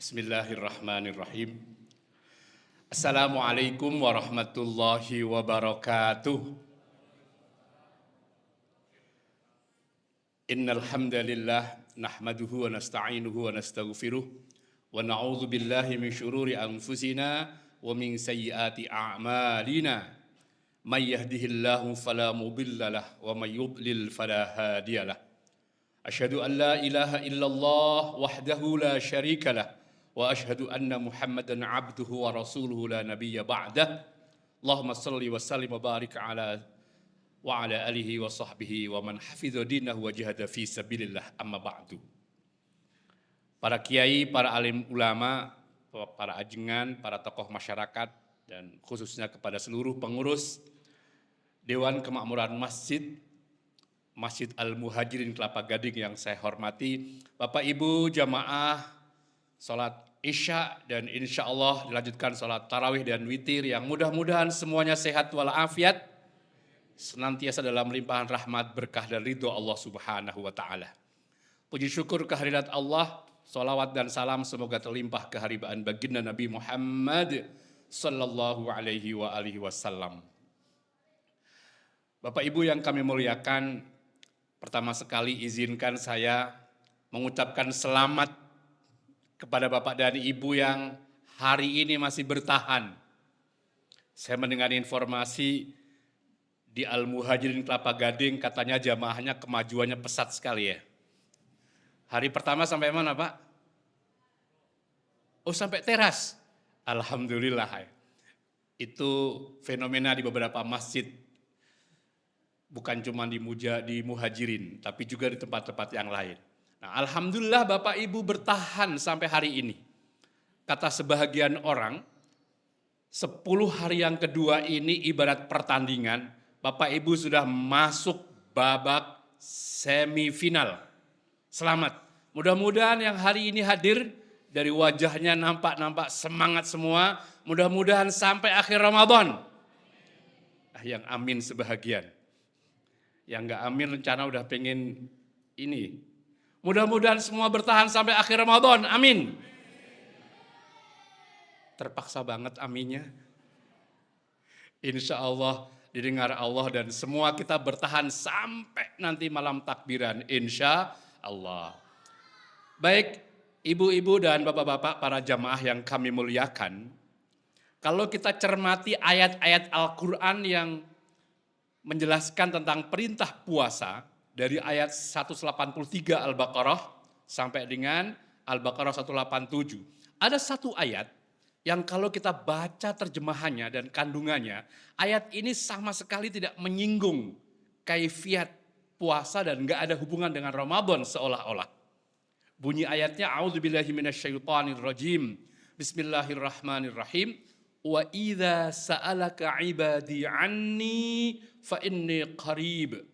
Bismillahirrahmanirrahim. Assalamualaikum warahmatullahi wabarakatuh. Innal hamdalillah nahmaduhu wa nasta'inuhu wa nastaghfiruh wa na'udzu billahi min syururi anfusina wa min sayyiati a'malina. May yahdihillahu fala mudhillalah wa may yudlil fala hadiyalah. Asyhadu an la ilaha illallah wahdahu la syarikalah wa asyhadu anna Muhammadan abduhu wa rasuluhu la nabiyya ba'dah. Allahumma salli wa sallim wa barik ala alihi wa sahbihi wa man hafidha dinahu wa jahada fi sabilillah, amma ba'du. Para kiai, para alim ulama, para ajengan, para tokoh masyarakat, dan khususnya kepada seluruh pengurus Dewan Kemakmuran Masjid Al-Muhajirin Kelapa Gading yang saya hormati, Bapak Ibu jamaah sholat Isya, dan insya Allah dilanjutkan sholat tarawih dan witir, yang mudah-mudahan semuanya sehat walafiat, senantiasa dalam limpahan rahmat, berkah dan ridho Allah Subhanahu wa Ta'ala. Puji syukur kehadirat Allah, sholawat dan salam semoga terlimpah keharibaan baginda Nabi Muhammad sallallahu alaihi wa alihi wasallam. Bapak Ibu yang kami muliakan, pertama sekali izinkan saya mengucapkan selamat kepada Bapak dan Ibu yang hari ini masih bertahan. Saya mendengar informasi di Al-Muhajirin Kelapa Gading, katanya jamaahnya kemajuannya pesat sekali ya. Hari pertama sampai mana Pak? Oh, sampai teras. Alhamdulillah. Itu fenomena di beberapa masjid. Bukan cuma di Muhajirin, tapi juga di tempat-tempat yang lain. Nah, alhamdulillah Bapak Ibu bertahan sampai hari ini. Kata sebahagian orang, 10 hari yang kedua ini ibarat pertandingan, Bapak Ibu sudah masuk babak semifinal. Selamat. Mudah-mudahan yang hari ini hadir, dari wajahnya nampak semangat semua, mudah-mudahan sampai akhir Ramadan. Yang amin sebahagian. Yang enggak amin rencana udah pengen ini. Mudah-mudahan semua bertahan sampai akhir Ramadan. Amin. Terpaksa banget aminnya. Insya Allah didengar Allah dan semua kita bertahan sampai nanti malam takbiran. Insya Allah. Baik ibu-ibu dan bapak-bapak para jamaah yang kami muliakan. Kalau kita cermati ayat-ayat Al-Quran yang menjelaskan tentang perintah puasa, dari ayat 183 Al-Baqarah sampai dengan Al-Baqarah 187. Ada satu ayat yang kalau kita baca terjemahannya dan kandungannya, ayat ini sama sekali tidak menyinggung kaifiat puasa dan enggak ada hubungan dengan Ramadan seolah-olah. Bunyi ayatnya, A'udzubillahi minasyaitonirrajim. Bismillahirrahmanirrahim. Wa idza sa'alaka 'ibadi 'anni fa inni qarib.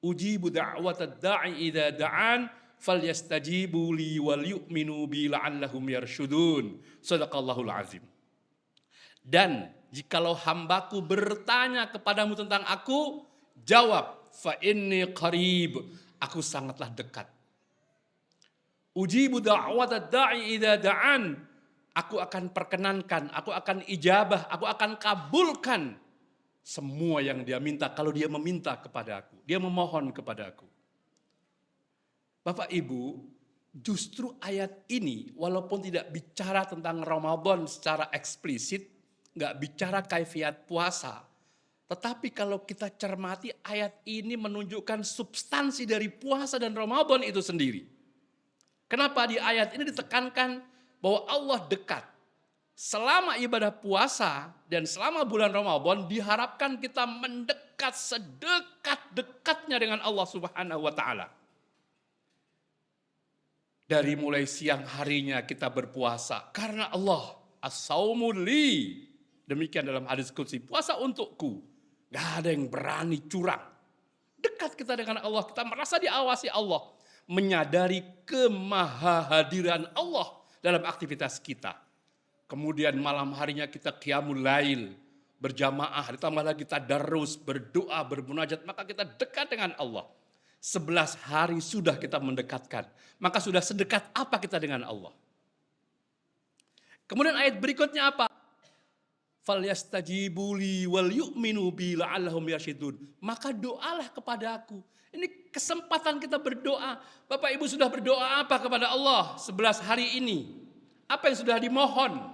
Ujibu da'watad da'i idza da'an falyastajibu li wal yu'minu bi la'allahum yarsyudun. Shadaqallahul azim. Dan jikalau hambaku bertanya kepadamu tentang aku, jawab, fa inni qarib, aku sangatlah dekat. Ujibu da'watad da'i idza da'an, aku akan perkenankan, aku akan ijabah, aku akan kabulkan semua yang dia minta kalau dia meminta kepada aku, dia memohon kepada aku. Bapak Ibu, justru ayat ini walaupun tidak bicara tentang Ramadan secara eksplisit, nggak bicara kaifiat puasa, tetapi kalau kita cermati ayat ini menunjukkan substansi dari puasa dan Ramadan itu sendiri. Kenapa di ayat ini ditekankan bahwa Allah dekat? Selama ibadah puasa dan selama bulan Ramadan diharapkan kita mendekat sedekat-dekatnya dengan Allah Subhanahu wa Ta'ala. Dari mulai siang harinya kita berpuasa karena Allah, as-saumu li. Demikian dalam hadis qudsi, puasa untukku. Gak ada yang berani curang. Dekat kita dengan Allah, kita merasa diawasi Allah, menyadari kemahahadiran Allah dalam aktivitas kita. Kemudian malam harinya kita qiyamul lail, berjamaah, ditambah lagi tadarrus, berdoa, bermunajat, maka kita dekat dengan Allah. 11 hari sudah kita mendekatkan, maka sudah sedekat apa kita dengan Allah? Kemudian ayat berikutnya apa? Falyastajibu li wal yu'minu bi la'allahum yarsyudun. Maka doalah kepada aku. Ini kesempatan kita berdoa. Bapak Ibu sudah berdoa apa kepada Allah 11 hari ini? Apa yang sudah dimohon?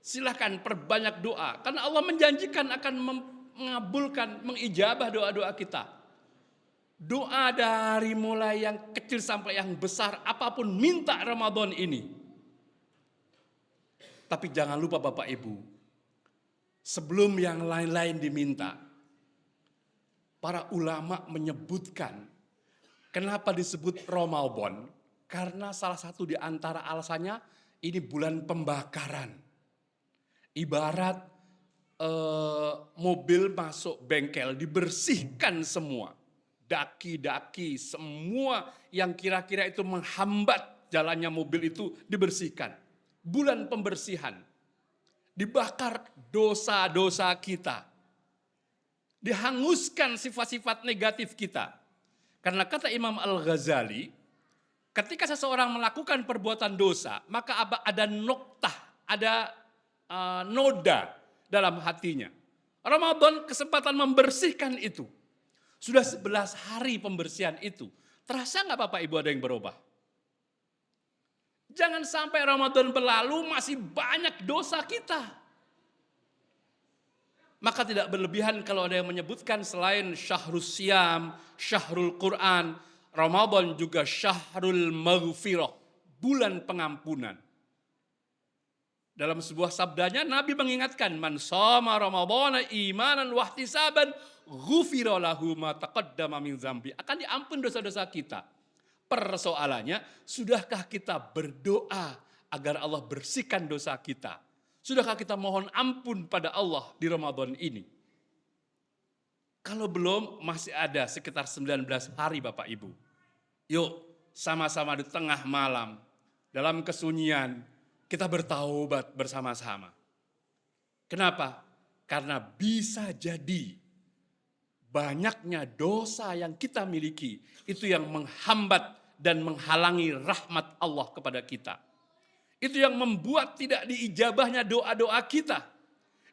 Silahkan perbanyak doa. Karena Allah menjanjikan akan mengabulkan, mengijabah doa-doa kita. Doa dari mulai yang kecil sampai yang besar, apapun minta Ramadan ini. Tapi jangan lupa Bapak Ibu, sebelum yang lain-lain diminta, para ulama menyebutkan kenapa disebut Ramadan. Karena salah satu di antara alasannya ini bulan pembakaran. Ibarat mobil masuk bengkel dibersihkan semua. Daki-daki semua yang kira-kira itu menghambat jalannya mobil itu dibersihkan. Bulan pembersihan. Dibakar dosa-dosa kita. Dihanguskan sifat-sifat negatif kita. Karena kata Imam Al-Ghazali, ketika seseorang melakukan perbuatan dosa, maka ada noktah, ada noda dalam hatinya. Ramadan kesempatan membersihkan itu. Sudah 11 hari pembersihan itu. Terasa nggak Bapak Ibu ada yang berubah? Jangan sampai Ramadan berlalu masih banyak dosa kita. Maka tidak berlebihan kalau ada yang menyebutkan selain syahrul siyam, syahrul Quran, Ramadan juga syahrul maghfirah, bulan pengampunan. Dalam sebuah sabdanya Nabi mengingatkan, man shoma ramadhana imanan wahtisaban ghufira lahu ma taqaddama min dzambi. Akan diampun dosa-dosa kita. Persoalannya, sudahkah kita berdoa agar Allah bersihkan dosa kita? Sudahkah kita mohon ampun pada Allah di Ramadan ini? Kalau belum, masih ada sekitar 19 hari Bapak Ibu. Yuk, sama-sama di tengah malam, dalam kesunyian, kita bertaubat bersama-sama. Kenapa? Karena bisa jadi banyaknya dosa yang kita miliki, itu yang menghambat dan menghalangi rahmat Allah kepada kita. Itu yang membuat tidak diijabahnya doa-doa kita.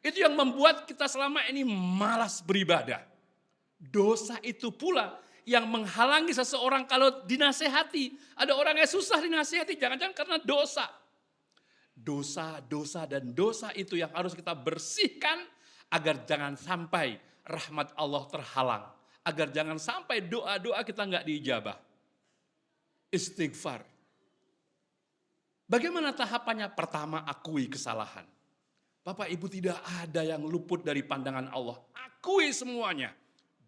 Itu yang membuat kita selama ini malas beribadah. Dosa itu pula yang menghalangi seseorang kalau dinasehati. Ada orang yang susah dinasehati, jangan-jangan karena dosa. Dosa dan dosa itu yang harus kita bersihkan agar jangan sampai rahmat Allah terhalang. Agar jangan sampai doa-doa kita nggak diijabah. Istighfar. Bagaimana tahapannya? Pertama, akui kesalahan. Bapak Ibu, tidak ada yang luput dari pandangan Allah. Akui semuanya.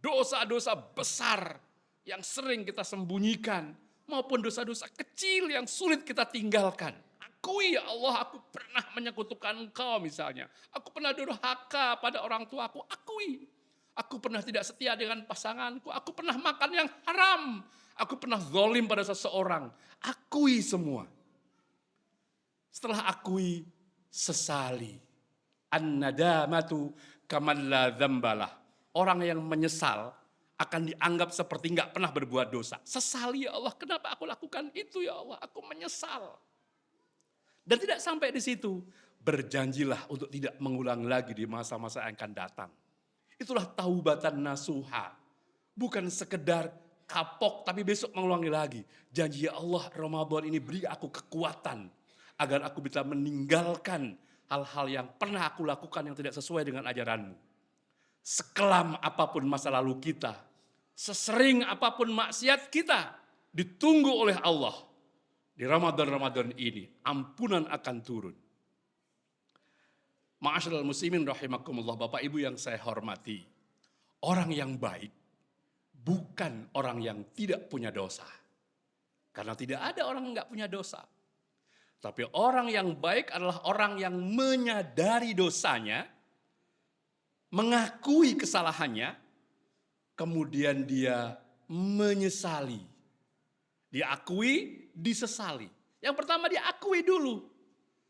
Dosa-dosa besar yang sering kita sembunyikan. Maupun dosa-dosa kecil yang sulit kita tinggalkan. Akui, ya Allah, aku pernah menyekutukan Engkau misalnya. Aku pernah durhaka pada orang tuaku. Akui. Aku pernah tidak setia dengan pasanganku. Aku pernah makan yang haram. Aku pernah zalim pada seseorang. Akui semua. Setelah akui, sesali. An-nadamatu kaman la dzambalah. Orang yang menyesal akan dianggap seperti enggak pernah berbuat dosa. Sesali, ya Allah, kenapa aku lakukan itu, ya Allah? Aku menyesal. Dan tidak sampai di situ. Berjanjilah untuk tidak mengulang lagi di masa-masa yang akan datang. Itulah taubatan nasuha. Bukan sekedar kapok tapi besok mengulangi lagi. Janji, ya Allah, Ramadan ini beri aku kekuatan agar aku bisa meninggalkan hal-hal yang pernah aku lakukan yang tidak sesuai dengan ajaranmu. Sekelam apapun masa lalu kita, sesering apapun maksiat kita, ditunggu oleh Allah. Di Ramadan ini, ampunan akan turun. Ma'asyiral muslimin rahimakumullah, Bapak Ibu yang saya hormati. Orang yang baik bukan orang yang tidak punya dosa. Karena tidak ada orang yang enggak punya dosa. Tapi orang yang baik adalah orang yang menyadari dosanya, mengakui kesalahannya, kemudian dia menyesali. Diakui, disesali. Yang pertama diakui dulu.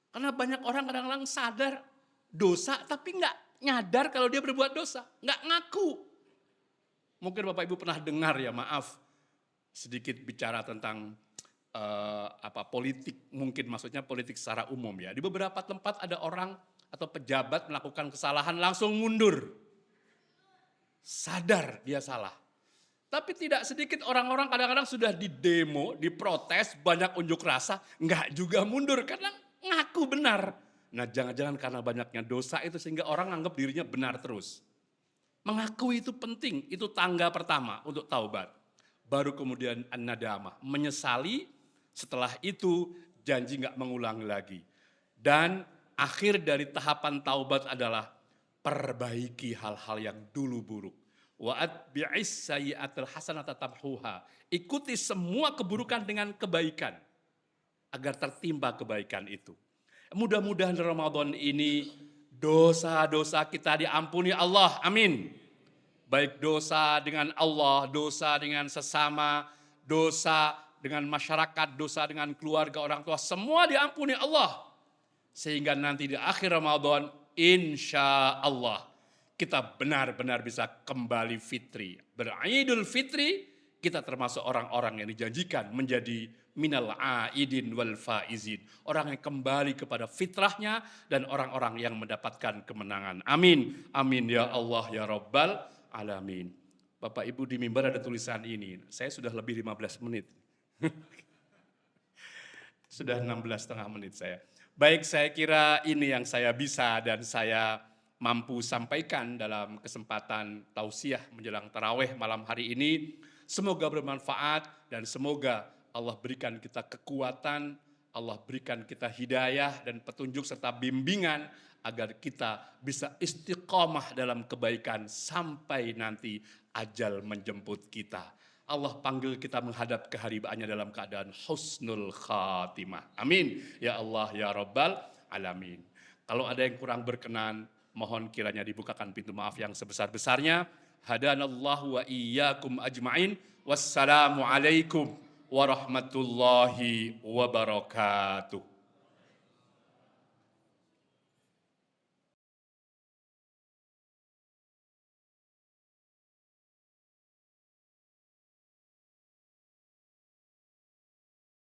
Karena banyak orang kadang-kadang sadar dosa tapi nggak nyadar kalau dia berbuat dosa. Nggak ngaku. Mungkin Bapak Ibu pernah dengar, ya maaf, sedikit bicara tentang politik, mungkin maksudnya politik secara umum ya. Di beberapa tempat ada orang atau pejabat melakukan kesalahan langsung mundur. Sadar dia salah. Tapi tidak sedikit orang-orang kadang-kadang sudah didemo, diprotes, banyak unjuk rasa, enggak juga mundur karena ngaku benar. Nah, jangan-jangan karena banyaknya dosa itu sehingga orang anggap dirinya benar terus. Mengakui itu penting, itu tangga pertama untuk taubat. Baru kemudian an-nadamah, menyesali, setelah itu janji enggak mengulangi lagi. Dan akhir dari tahapan taubat adalah perbaiki hal-hal yang dulu buruk. Wa atbi'is sayyi'atal hasanata tamhuha. Ikuti semua keburukan dengan kebaikan agar tertimpa kebaikan itu. Mudah-mudahan Ramadan ini dosa-dosa kita diampuni Allah. Amin. Baik dosa dengan Allah, dosa dengan sesama, dosa dengan masyarakat, dosa dengan keluarga orang tua, semua diampuni Allah. Sehingga nanti di akhir Ramadan, insya Allah kita benar-benar bisa kembali fitri. Beridul fitri, kita termasuk orang-orang yang dijanjikan menjadi minal aidin wal faizin. Orang yang kembali kepada fitrahnya dan orang-orang yang mendapatkan kemenangan. Amin. Amin ya Allah ya Rabbal alamin. Bapak Ibu di mimbar ada tulisan ini. Saya sudah lebih 15 menit. Sudah 16,5 menit saya. Baik, saya kira ini yang saya bisa dan saya mampu sampaikan dalam kesempatan tausiah menjelang tarawih malam hari ini. Semoga bermanfaat dan semoga Allah berikan kita kekuatan, Allah berikan kita hidayah dan petunjuk serta bimbingan agar kita bisa istiqomah dalam kebaikan sampai nanti ajal menjemput kita. Allah panggil kita menghadap keharibaannya dalam keadaan husnul khatimah. Amin. Ya Allah ya Rabbal alamin. Kalau ada yang kurang berkenan, mohon kiranya dibukakan pintu maaf yang sebesar-besarnya. Hadanallahu wa iyyakum ajma'in. Wassalamualaikum warahmatullahi wabarakatuh.